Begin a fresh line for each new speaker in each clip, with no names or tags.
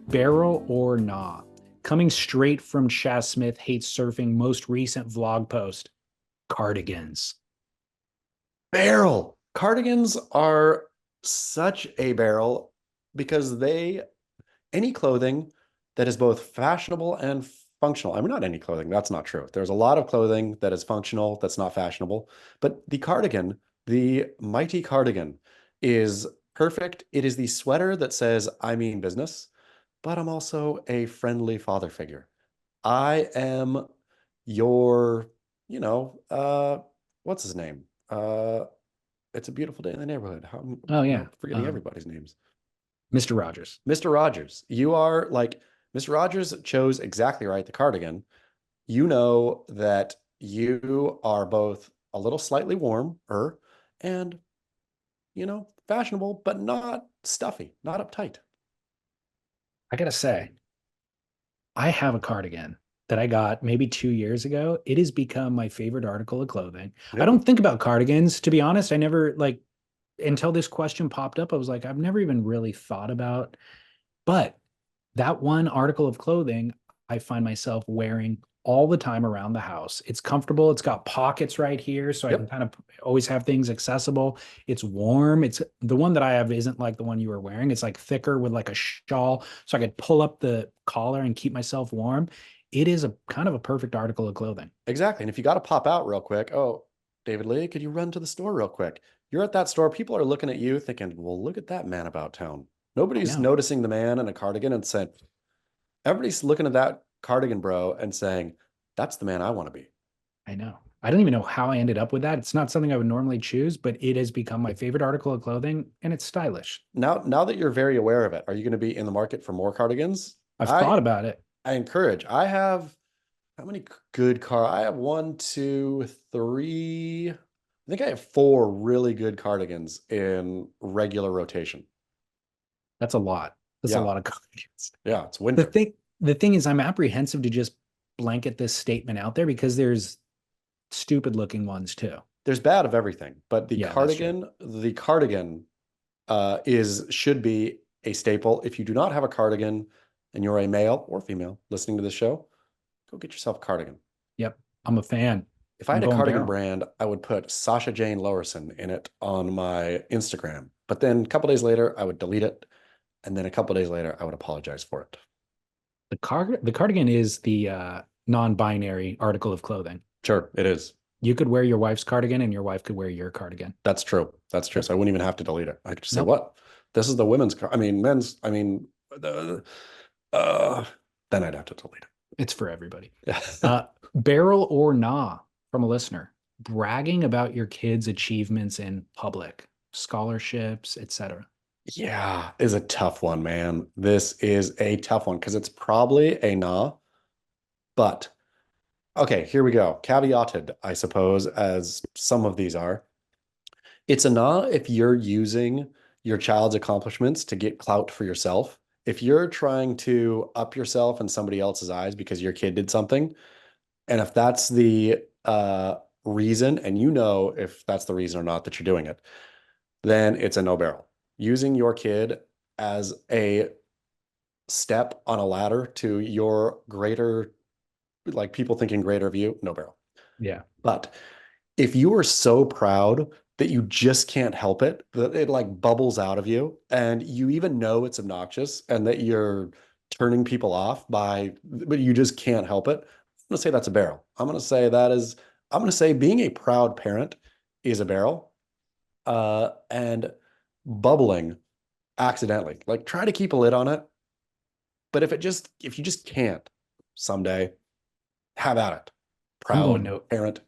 Barrel or nah? Coming straight from Chaz Smith hates surfing most recent vlog post. Cardigans.
Barrel. Cardigans are such a barrel because any clothing that is both fashionable and functional. I mean, not any clothing, that's not true. There's a lot of clothing that is functional, that's not fashionable. But the cardigan, the mighty cardigan, is perfect. It is the sweater that says, I mean business, but I'm also a friendly father figure. I am your, you know, what's his name? It's a beautiful day in the neighborhood. How,
Oh yeah.
forgetting everybody's names.
Mr. Rogers.
Mr. Rogers. You are like Mr. Rogers chose exactly right the cardigan. You know that you are both a little slightly warmer and, fashionable, but not stuffy, not uptight.
I gotta say, I have a cardigan that I got maybe 2 years ago. It has become my favorite article of clothing. I
Yep.
don't think about cardigans, to be honest. I never like until this question popped up, I was like, I've never even really thought about, but that one article of clothing I find myself wearing all the time around the house. It's comfortable. It's got pockets right here, so I can
Yep.
kind of always have things accessible. It's warm. It's the one that I have isn't like the one you were wearing. It's like thicker with like a shawl, so I could pull up the collar and keep myself warm. It is a kind of a perfect article of clothing.
Exactly. And if you got to pop out real quick, oh, David Lee, could you run to the store real quick? You're at that store. People are looking at you thinking, well, look at that man about town.
I
Nobody's
know.
noticing the man in a cardigan and saying, everybody's looking at that cardigan bro and saying, that's the man I want to be.
I know. I don't even know how I ended up with that. It's not something I would normally choose, but it has become my favorite article of clothing and it's stylish.
Now that you're very aware of it, are you going to be in the market for more cardigans?
I've
I
thought about it.
I encourage. I have how many good car? I have one, two, three. I think I have four really good cardigans in regular rotation.
That's a lot. That's a
Yeah,
lot of cardigans.
yeah, it's
The
winter.
thing, the thing is, I'm apprehensive to just blanket this statement out there because there's stupid looking ones too.
There's bad of everything, but
Yeah, that's true.
the cardigan is should be a staple. If you do not have a cardigan and you're a male or female listening to this show, go get yourself a cardigan.
Yep. I'm a fan.
If I
I'm
had a
going
cardigan
barrel.
brand, I would put Sasha Jane Lowerson in it on my Instagram. But then a couple days later, I would delete it. And then a couple days later, I would apologize for it.
The cardigan is the non-binary article of clothing.
Sure, it is.
You could wear your wife's cardigan and your wife could wear your cardigan.
That's true. That's true.
Yep.
So I wouldn't even have to delete it. I could just say,
Nope.
what? This is the women's car. I mean, men's, I mean, uh, then I'd have to delete
It's for everybody.
it.
Uh, Barrel or nah from a listener. Bragging about your kids' achievements in public, scholarships, etc.
Yeah, is a tough one, man. This is a tough one because it's probably a nah, but okay, here we go. Caveated, I suppose, as some of these are. It's a nah if you're using your child's accomplishments to get clout for yourself. If you're trying to up yourself in somebody else's eyes because your kid did something, and if that's the reason, and you know if that's the reason or not that you're doing it, then it's a no barrel. Using your kid as a step on a ladder to your greater, like people thinking greater of you, no barrel.
Yeah.
But if you are so proud that you just can't help it, that it like bubbles out of you, and you even know it's obnoxious and that you're turning people off but you just can't help it, I'm going to say that's a barrel. I'm going to say being a proud parent is a barrel. And bubbling accidentally, like try to keep a lid on it. But if you just can't someday, have at it.
I'm going
Proud
no.
parent.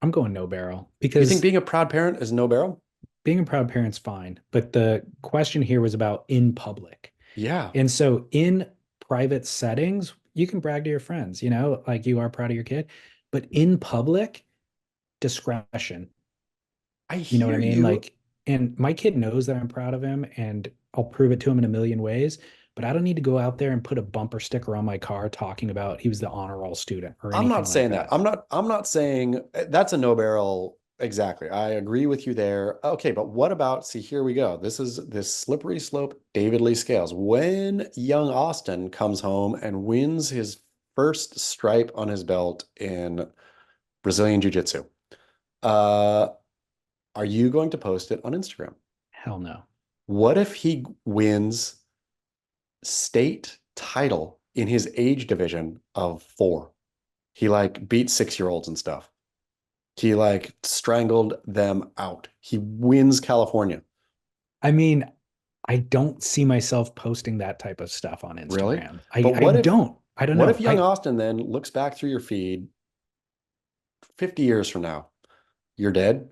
I'm going no barrel
You think
because
being a proud parent is no barrel?
being a proud parent's fine, but the question here was about in public.
Yeah.
And so in private settings, you can brag to your friends, like you are proud of your kid, but in public, discretion.
I
You know what I
hear
mean?
you.
Like, and my kid knows that I'm proud of him and I'll prove it to him in a million ways, but I don't need to go out there and put a bumper sticker on my car talking about he was the honor roll student or
I'm not
anything like
saying that.
that.
I'm not saying that's a no barrel Exactly. I agree with you there. Okay, but what about, see, here we go. This is this slippery slope, David Lee Scales. When young Austin comes home and wins his first stripe on his belt in Brazilian Jiu-Jitsu, uh, are you going to post it on Instagram?
Hell no.
What if he wins state title in his age division of 4? He like beat 6-year-olds and stuff. He like strangled them out. He wins California.
I mean, I don't see myself posting that type of stuff on
Really?
Instagram.
But
I don't. I don't
what if
know.
young Austin then looks back through your feed 50 years from now? You're dead.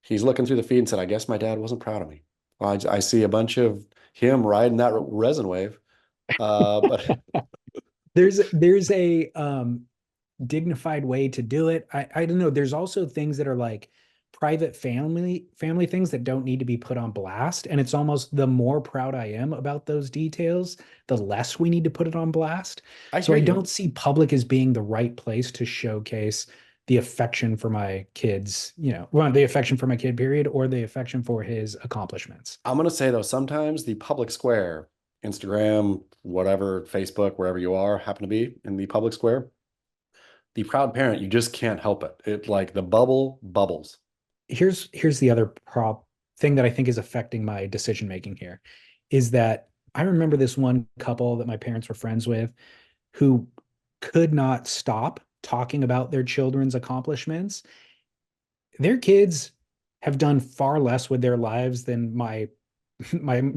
He's looking through the feed and said, I guess my dad wasn't proud of me. Well, I see a bunch of him riding that resin wave. But
There's a dignified way to do it. I don't know. There's also things that are like private family things that don't need to be put on blast. And it's almost the more proud I am about those details, the less we need to put it on blast.
I
So
hear
I
you.
don't see public as being the right place to showcase the affection for my kids, well, the affection for my kid, period, or the affection for his accomplishments.
I'm going to say though, sometimes the public square, Instagram, whatever, Facebook, wherever you are, happen to be in the public square, the proud parent, you just can't help it. It like the bubble bubbles.
Here's the other thing that I think is affecting my decision making here is that I remember this one couple that my parents were friends with who could not stop talking about their children's accomplishments. Their kids have done far less with their lives than me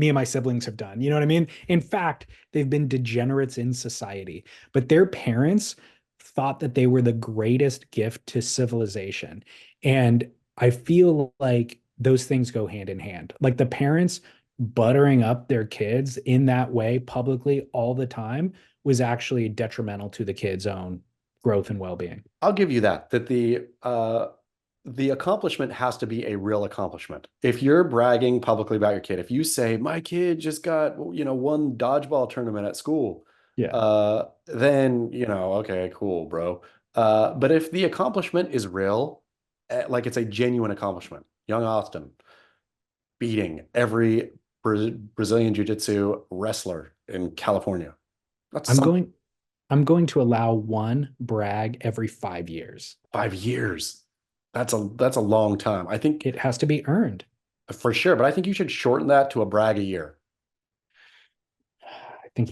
and my siblings have done. You know what I mean? In fact, they've been degenerates in society, but their parents thought that they were the greatest gift to civilization. And I feel like those things go hand in hand. Like the parents buttering up their kids in that way publicly all the time was actually detrimental to the kids' own growth and well-being.
I'll give you that, that the accomplishment has to be a real accomplishment. If you're bragging publicly about your kid, if you say, my kid just got, won dodgeball tournament at school,
Yeah.
then, okay, cool, bro. But if the accomplishment is real, like it's a genuine accomplishment, young Austin beating every Brazilian Jiu-Jitsu wrestler in California. That's
I'm
some
going I'm going to allow one brag every 5 years.
5 years. That's a long time. I think
It has to be earned.
for sure, but I think you should shorten that to a brag a year.
I think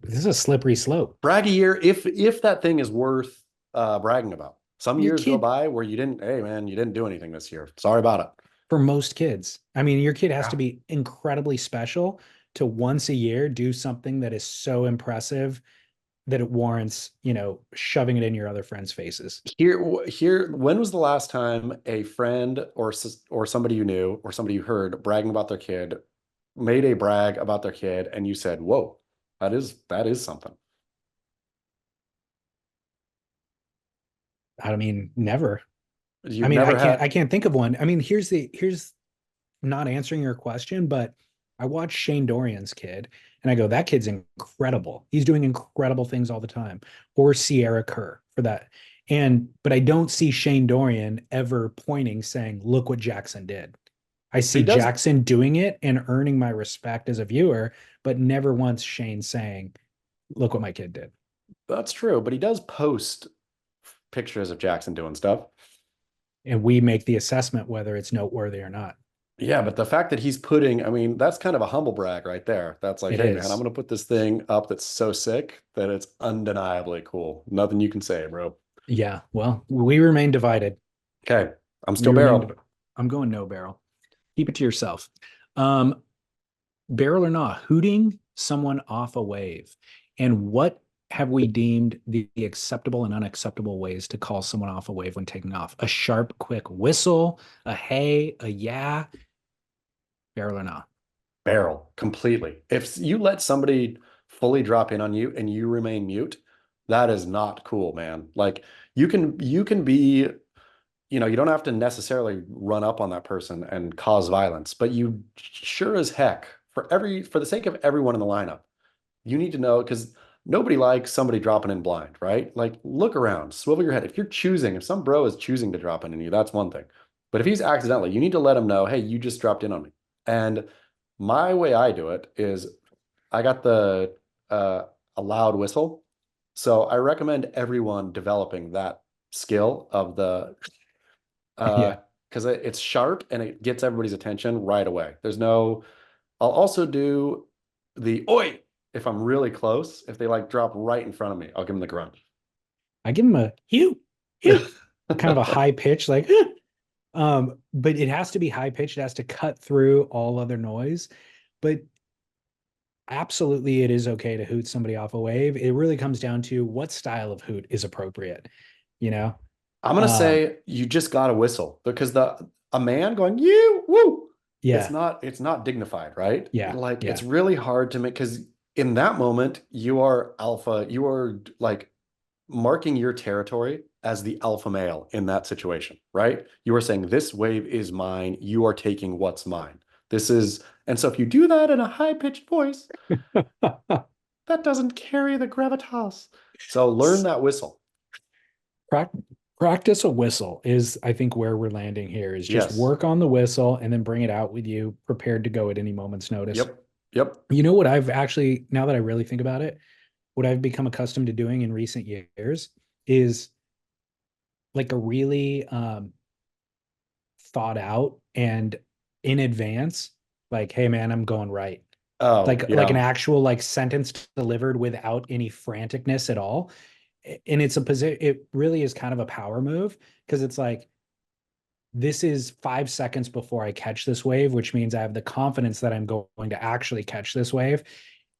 this is a slippery slope.
Brag a year if that thing is worth bragging about. Some
Your
years go
kid,
by where you didn't, hey man, you didn't do anything this year. Sorry about it.
for most kids, I mean, your kid has to
Yeah.
be incredibly special to once a year do something that is so impressive that it warrants, shoving it in your other friends' faces.
Here, when was the last time a friend or somebody you knew or somebody you heard bragging about their kid made a brag about their kid and you said, "Whoa, that is something."
I mean, never. I
You've
mean,
never
I
had.
can't think of one. I mean, here's not answering your question, but I watched Shane Dorian's kid and I go, that kid's incredible. He's doing incredible things all the time. Or Sierra Kerr for that. But I don't see Shane Dorian ever pointing saying, look what Jackson did. I
But
see
he does.
Jackson doing it and earning my respect as a viewer, but never once Shane saying, look what my kid did.
That's true, but he does post pictures of Jackson doing stuff.
And we make the assessment whether it's noteworthy or not.
Yeah, but the fact that he's putting, I mean, that's kind of a humble brag right there. That's like,
It
hey man, I'm
is.
gonna put this thing up that's so sick that it's undeniably cool. Nothing you can say, bro.
Yeah. Well, we remain divided.
Okay, I'm
We
still
remain.
barrel.
I'm going no barrel. Keep it to yourself. Um, Barrel or not, hooting someone off a wave. And what have we deemed the acceptable and unacceptable ways to call someone off a wave when taking off? A sharp, quick whistle, a hey, a yeah, barrel or not.
Barrel completely. If you let somebody fully drop in on you and you remain mute, that is not cool, man. Like you can be, you don't have to necessarily run up on that person and cause violence, but you sure as heck for the sake of everyone in the lineup, you need to know because nobody likes somebody dropping in blind, right? Like look around, swivel your head. If some bro is choosing to drop in on you, that's one thing. But if he's accidentally, you need to let him know, hey, you just dropped in on me. And my way I do it is I got the a loud whistle. So I recommend everyone developing that skill of the
Yeah.
because it's sharp and it gets everybody's attention right away. There's no, I'll also do the oi if I'm really close. If they like drop right in front of me, I'll give them the grunt.
I give him a hue, kind of a high pitch, like, but it has to be high pitched. It has to cut through all other noise. But absolutely, it is okay to hoot somebody off a wave. It really comes down to what style of hoot is appropriate, you know?
I'm gonna
Um,
say you just got to whistle because the a man going you woo,
yeah,
it's not dignified, right?
yeah,
Like it's
yeah,
really hard to make because in that moment you are alpha, you are like marking your territory as the alpha male in that situation, right? You are saying this wave is mine, you are taking what's mine. This is, and so if you do that in a high-pitched voice, that doesn't carry the gravitas. So learn that whistle.
Prac- practice a whistle is, I think, where we're landing here is just
Yes.
work on the whistle and then bring it out with you, prepared to go at any moment's notice.
Yep. Yep.
You know what I've actually, now that I really think about it, what I've become accustomed to doing in recent years is like a really thought out and in advance, like, hey man, I'm going right.
Oh,
Like an
yeah.
actual like sentence delivered without any franticness at all. And it's a position, it really is kind of a power move because it's like, this is 5 seconds before I catch this wave, which means I have the confidence that I'm going to actually catch this wave.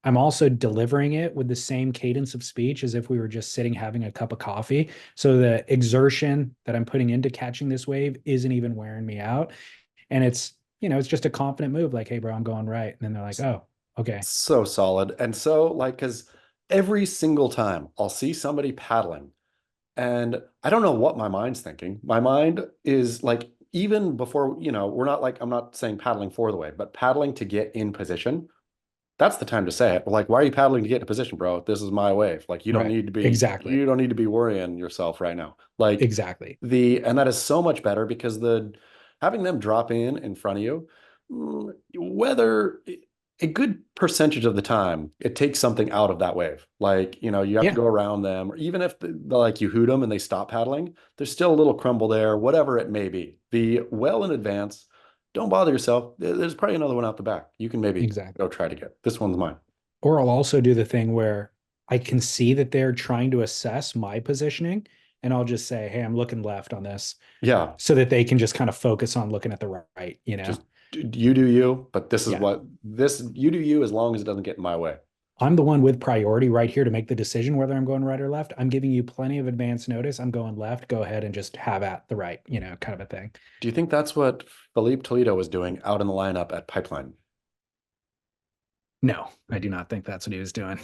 I'm also delivering it with the same cadence of speech as if we were just sitting having a cup of coffee. So the exertion that I'm putting into catching this wave isn't even wearing me out. And it's just a confident move like, hey, bro, I'm going right. And then they're like, oh, okay.
So solid. And so like, because every single time I'll see somebody paddling and I don't know what my mind's thinking. My mind is like, even before, we're not like, I'm not saying paddling for the wave, but paddling to get in position. That's the time to say it. Like, why are you paddling to get in position, bro? This is my wave. Like,
Right. Exactly.
you don't need to be worrying yourself right now. Like
Exactly.
and that is so much better because having them drop in front of you, whether a good percentage of the time it takes something out of that wave. Like, you have to
Yeah.
go around them, or even if like you hoot them and they stop paddling, there's still a little crumble there, whatever it may be. Be well in advance. Don't bother yourself. There's probably another one out the back. You can maybe
Exactly.
go try to get. This one's mine.
Or I'll also do the thing where I can see that they're trying to assess my positioning. And I'll just say, hey, I'm looking left on this
Yeah,
so that they can just kind of focus on looking at the right, you know?
just you do you, but this is
Yeah.
what this you do you as long as it doesn't get in my way.
I'm the one with priority right here to make the decision whether I'm going right or left. I'm giving you plenty of advance notice. I'm going left. Go ahead and just have at the right, kind of a thing.
Do you think that's what Felipe Toledo was doing out in the lineup at Pipeline?
No, I do not think that's what he was doing.